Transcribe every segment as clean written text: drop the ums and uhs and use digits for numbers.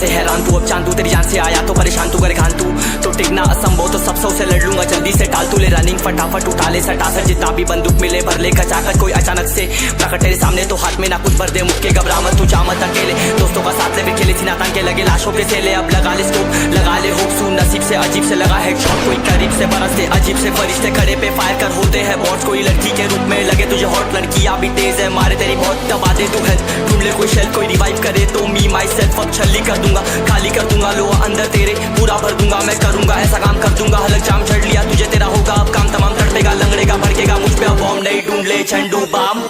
से हैरान तू, अब चांद तू तेरी जान से आया तो परेशान तू करे खान तू तो टिकना असंभव तो सब से लड़ लूंगा जल्दी से टाल तू ले रनिंग फटाफट उठा ले सटा सर जितना भी बंदूक मिले भर ले खचाखच कोई अचानक से प्रकट तेरे सामने तो हाथ में ना कुछ भर दे मुक्के घबरा मत तू जा मत अकेले दोस्तों का साथ ले खेले सीना तान के लगे लाशों के सेले अब लगा ले स्कोप लगा ले होप सू नसीब से अजीब से लगा हेडशॉट कोई करीब से बरसते अजीब से फरिश्ते खड़े पे फायर कर होते हैं बॉट्स कोई लड़की के रूप में लगे तुझे हॉट लड़कियां भी तेज है मारे तेरी बहुत दबा दे तू हेल्थ ढूंढ ले कोई शेल कोई रिवाइव करे तो मी माई सेल्फ अब छल्ली कर दूंगा खाली कर दूंगा लो अंदर तेरे पूरा भर दूंगा मैं करूंगा ऐसा काम कर दूंगा हलक जाम चढ़ लिया तुझे तेरा होगा अब काम तमाम तड़पेगा लंगड़ेगा भड़केगा मुझ पे अब बॉम्ब नहीं ढूंढ ले झंडू balm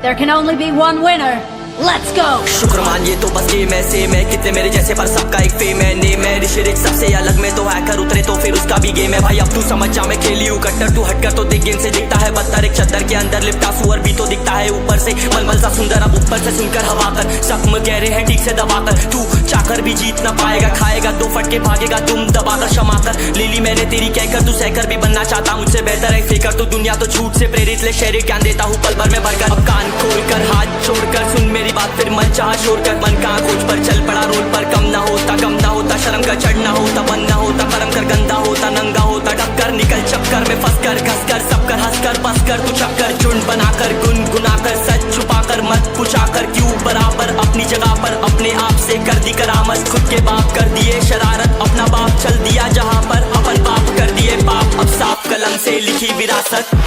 There can only be one winner. Let's go! शुक्र मानिए तो बस गेम ऐसे मैं कितने मेरे जैसे पर सबका एक फेम है नेम है ऋषिरिक सबसे अलग में तो हैकर उतरे तो फिर उसका भी गेम है भाई अब तू समझ जा मैं खेली हूँ कट्टर तू हटकर तो देख गेम से दिखता है बदतर एक चद्दर के अंदर लिपटा सुअर भी तो दिखता है ऊपर से मलमल सा सुंदर अब ऊपर से सुनकर हवा कर जख्म गहरे हैं ठीक से दबाकर तू चाकर भी जीत ना पाएगा खाएगा दो फटके भागेगा तुम दबाकर क्षमा कर ले ली मैंने तेरी कहकर तू सहकर भी बनना चाहता मुझसे बेहतर है फेकर तू दुनिया तो झूठ से प्रेरित ले शरीर ज्ञान देता हूँ पल भर में भरकर अब कान खोल कर हाथ छोड़कर सुन मेरी बात फिर मन चाह शोर कर मन कहाँ खोज पर चल पड़ा रोल पर कम ना होता शर्म का चढ़ना होता बनना होता कर्म कर गंदा होता नंगा होता टक्कर निकल चक्कर में फंस कर घस कर सब कर हंस कर बस कर तू चक्कर झुंड बनाकर गुनगुनाकर सच छुपाकर मत पूछाकर क्यों बराबर अपनी जगह पर अपने आप से कर दी करामत खुद के बाप कर दिए शरारत अपना बाप चल दिया जहाँ पर अपन बाप कर दिए बाप अब साफ कलम से लिखी विरासत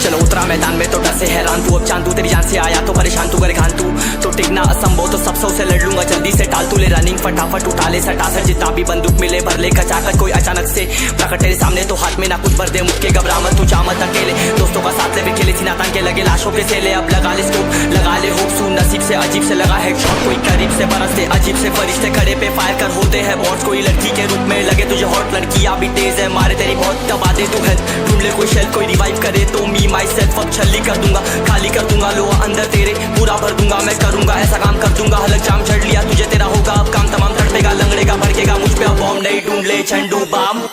चलो उतरा मैदान में तो डर से हैरान तू अब चांद तू तेरी जान से आया तो परेशान तू करे खान तू तो टिकना असंभव तो सब से लड़ लूंगा जल्दी से टाल तू ले रनिंग फटाफट उठा ले सटा सर जितना भी बंदूक मिले भर ले खचाखच कोई अचानक से प्रकट तेरे सामने तो हाथ में ना कुछ भर दे मुक्के घबरा मत तू जा मत अकेले दोस्तों का साथ ले खेले सीना तान के लगे लाशों के सेले अब लगा ले स्कोप लगा ले होप सू नसीब से अजीब से लगा हेडशॉट कोई करीब से बरसते अजीब से फरिश्ते खड़े पे फायर कर होते हैं बॉट्स कोई लड़की के रूप में लगे तुझे हॉट लड़कियां भी तेज है मारे तेरी बहुत दबा दे तू हेल्थ ढूंढ ले कोई शेल कोई रिवाइव करे तो मी माई सेल्फ अब छल्ली कर दूंगा खाली कर दूंगा लो अंदर तेरे पूरा भर दूंगा मैं करूंगा ऐसा काम कर दूंगा हलक जाम चढ़ लिया तुझे तेरा होगा अब काम तमाम तड़पेगा लंगड़ेगा भड़केगा मुझ पे अब बॉम्ब नहीं ढूंढ ले झंडू balm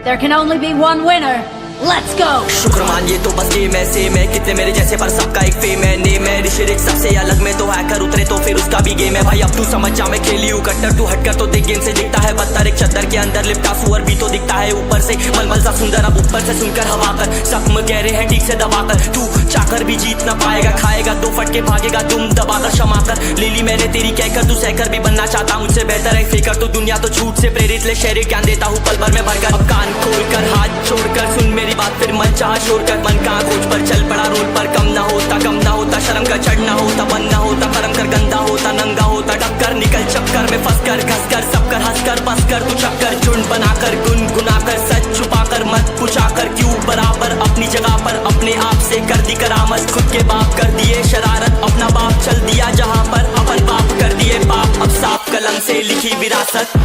There can only be one winner. Let's go! शुक्र मानिए तो बस गेम है सेम है, कितने मेरे जैसे पर सबका एक फेम है, नेम है ऋषिरिक सबसे अलग में तो हैकर उतरे तो फिर उसका भी गेम है। भाई अब तू समझ जा मैं खेली हूँ कट्टर, तू हटकर तो देख गेम से दिखता है बदतर, एक चद्दर के अंदर लिपटा सुअर भी तो दिखता है ऊपर से मलमल सा सुंदर, अब ऊपर से सुनकर हवा कर जख्म कह रहे हैं ठीक से दबाकर, तू चाकर भी जीत ना पाएगा, खाएगा दो फटके भागेगा तुम दबाकर क्षमा कर, ले ली मैंने तेरी कहकर तू सहकर भी बनना चाहता मुझसे बेहतर है फेकर, तो दुनिया तो झूठ से प्रेरित ले शहरी ज्ञान देता हूँ पल भर में भरकर, अब कान खोल कर हाथ छोड़कर सुन मेरी बात फिर मन चाह शोर कर, मन कहाँ खोज पर चल पड़ा रोल पर, कम ना होता शर्म का चढ़ना होता बन ना होता कर्म कर गंदा होता नंगा होता टक्कर निकल चक्कर में फंस कर घस कर सब कर हंस कर बस कर तू चक्कर झुंड बनाकर गुनगुनाकर सच छुपाकर मत पूछाकर क्यों बराबर अपनी जगह पर अपने आप से कर दी करामत, खुद के बाप कर दिए शरारत, अपना बाप चल दिया जहाँ पर अपन बाप कर दिए बाप, अब साफ कलम से लिखी विरासत।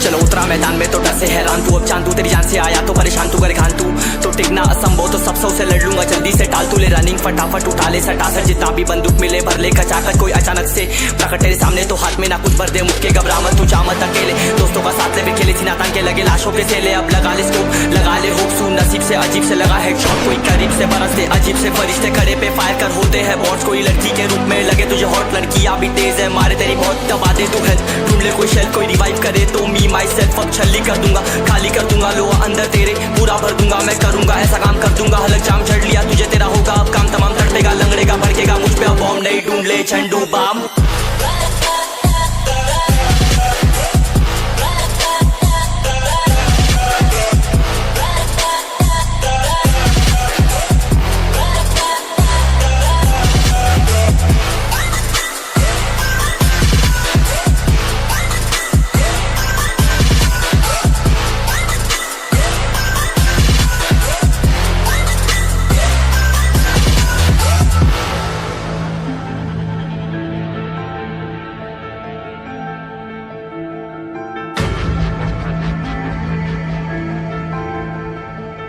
चलो उतरा मैदान में तो डर से हैरान तू, अब चांद तू तेरी जान से आया तो परेशान तू करे खान तू तो टिकना असंभव तो सब से लड़ लूंगा जल्दी से टाल तू ले रनिंग फटाफट उठा ले सटासट जितना भी बंदूक मिले भर ले कचाकच, कोई अचानक से प्रकट तेरे सामने तो हाथ में ना कुछ भर दे मुक्के घबरा मत तू जामत अकेले दोस्तों का साथ ले भी खेले सीना तान के लगे लाशों के सेले, अब लगा ले स्कोप लगा ले होप सू नसीब से अजीब से लगा हेडशॉट कोई करीब से बरस दे अजीब से फरिश्ते खड़े पे फायर कर होते हैं बॉट्स, कोई लड़की के रूप में लगे तुझे हॉट लड़कियां भी तेज है मारे तेरी बहुत दबा दे तू हेल्थ ढूंढ ले कोई शेल कोई रिवाइव करे तो मी माई सेल्फ अब छल्ली कर दूंगा खाली कर दूंगा लो अंदर तेरे पूरा भर दूंगा मैं करूंगा ऐसा काम कर दूंगा हलक जाम चढ़ लिया तुझे तेरा होगा अब काम तमाम तड़पेगा लंगड़ेगा भड़केगा मुझ पे अब बॉम्ब नहीं ढूंढ ले झंडू balm.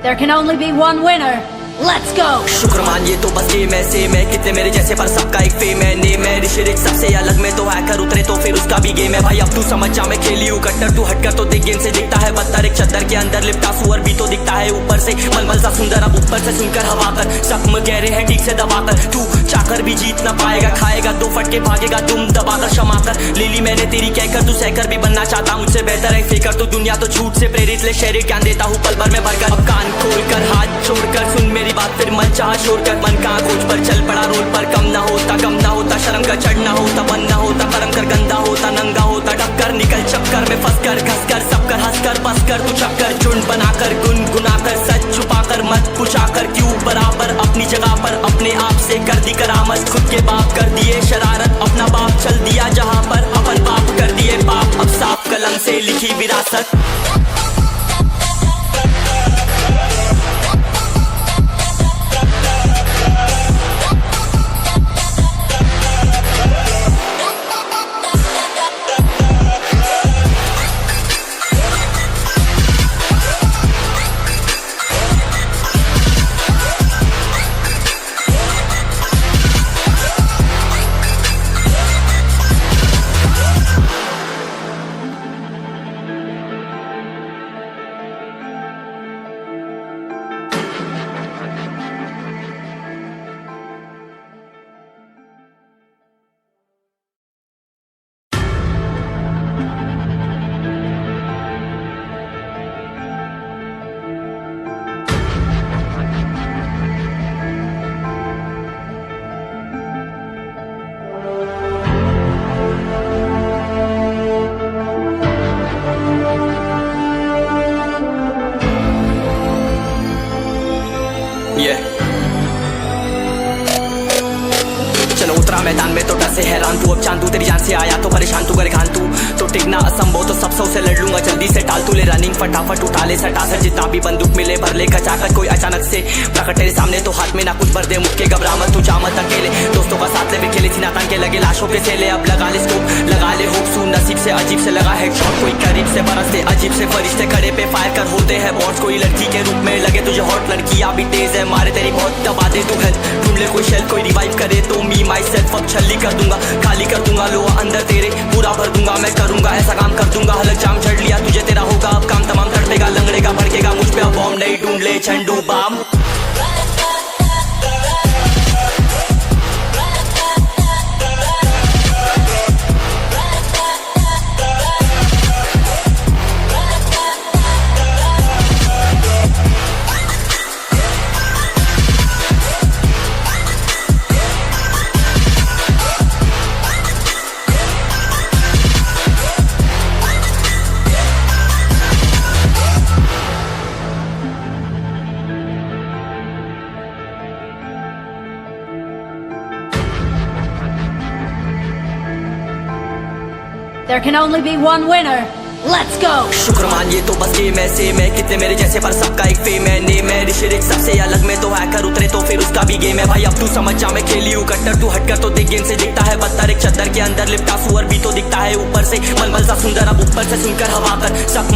There can only be one winner. Let's go! शुक्र मानिए तो बस गेम है सेम है, कितने मेरे जैसे पर सबका एक फेम है, नेम है ऋषिरिक सबसे अलग में तो हैकर उतरे तो फिर उसका भी गेम है। भाई अब तू समझ जा मैं खेली हूँ कट्टर, तू हटकर तो देख गेम से दिखता है बदतर, एक चद्दर के अंदर लिपटा सुअर भी तो दिखता है ऊपर से मलमल सा सुंदर, अब ऊपर से सुनकर हवा कर जख्म कह रहे हैं ठीक से दबाकर, तू चाकर भी जीत ना पाएगा, खाएगा दो फटके भागेगा तुम दबाकर क्षमा कर, ले ली मैंने तेरी कहकर तू सहकर भी बनना चाहता मुझसे बेहतर है फेकर, तो दुनिया तो झूठ से प्रेरित ले शहरी ज्ञान देता हूँ पल भर में भरकर, अब कान खोल कर हाथ छोड़कर सुन मेरी बात फिर मन चाह शोर कर, मन कहाँ खोज पर चल पड़ा रोल पर, कम ना होता शर्म का चढ़ना होता बन ना होता कर्म कर गंदा होता नंगा होता टक्कर निकल चक्कर में फंस कर घस कर सब कर हंस कर बस कर तू चक्कर झुंड बनाकर गुनगुनाकर सच छुपाकर मत पूछाकर क्यों बराबर अपनी जगह पर अपने आप से कर दी करामत, खुद के बाप कर दिए शरारत, अपना बाप चल दिया जहाँ पर अपन बाप कर दिए बाप, अब साफ कलम से लिखी विरासत। से हैरान तू, अब चांदू तेरी जान से आया तो परेशान तू, करे खान तू तो टिकना असंभव, तो सब सौ से लड़ लूंगा जल्दी से टाल तू ले रनिंग फटाफट उठा ले सटासट, जितना भी बंदूक मिले भर ले खचाखच, कोई अचानक से प्रकट तेरे सामने तो हाथ में ना कुछ भर दे, मुझके घबरा मत तू जा मत अकेले, दोस्तों का साथ ले वे खेले सीना तान के लगे लाशों के सेले, अब लगा ले स्कोप लगा ले होप सू, नसीब से अजीब से लगा हेडशॉट, कोई करीब से बरसते अजीब से फरिश्ते खड़े पे फायर कर होते हैं बॉन्ड्स, कोई लड़की के रूप में लगे तुझे हॉट, लड़कियां भी तेज है मारे तेरी बहुत दबा दे तू हेल्थ, ढूंढ ले कोई शेल कोई रिवाइव करे तो मी माई सेल्फ अब छल्ली कर दूंगा, खाली कर दूंगा लोहा अंदर तेरे पूरा भर दूंगा, मैं करूंगा ऐसा काम कर दूंगा, हलक जाम झड़ लिया तुझे तेरा होगा अब काम तमाम, तड़पेगा लंगड़ेगा भड़केगा मुझ पे अब बॉम्ब नहीं, ढूंढ ले झंडू balm. There can only be one winner. Let's go! शुक्र मान ये तो बस गेम ऐसे मैं कितने मेरे जैसे पर सबका एक फेम है नेम है, ऋषिरिक सबसे अलग में तो हैकर उतरे तो फिर उसका भी गेम है भाई, अब तू समझ जा मैं खेली हूँ कट्टर, तू हटकर तो देख गेम से दिखता है बदतर, एक चद्दर के अंदर लिपटा सुअर भी तो दिखता है ऊपर से मलमल सा सुंदर, अब ऊपर से सुनकर हवा कर सब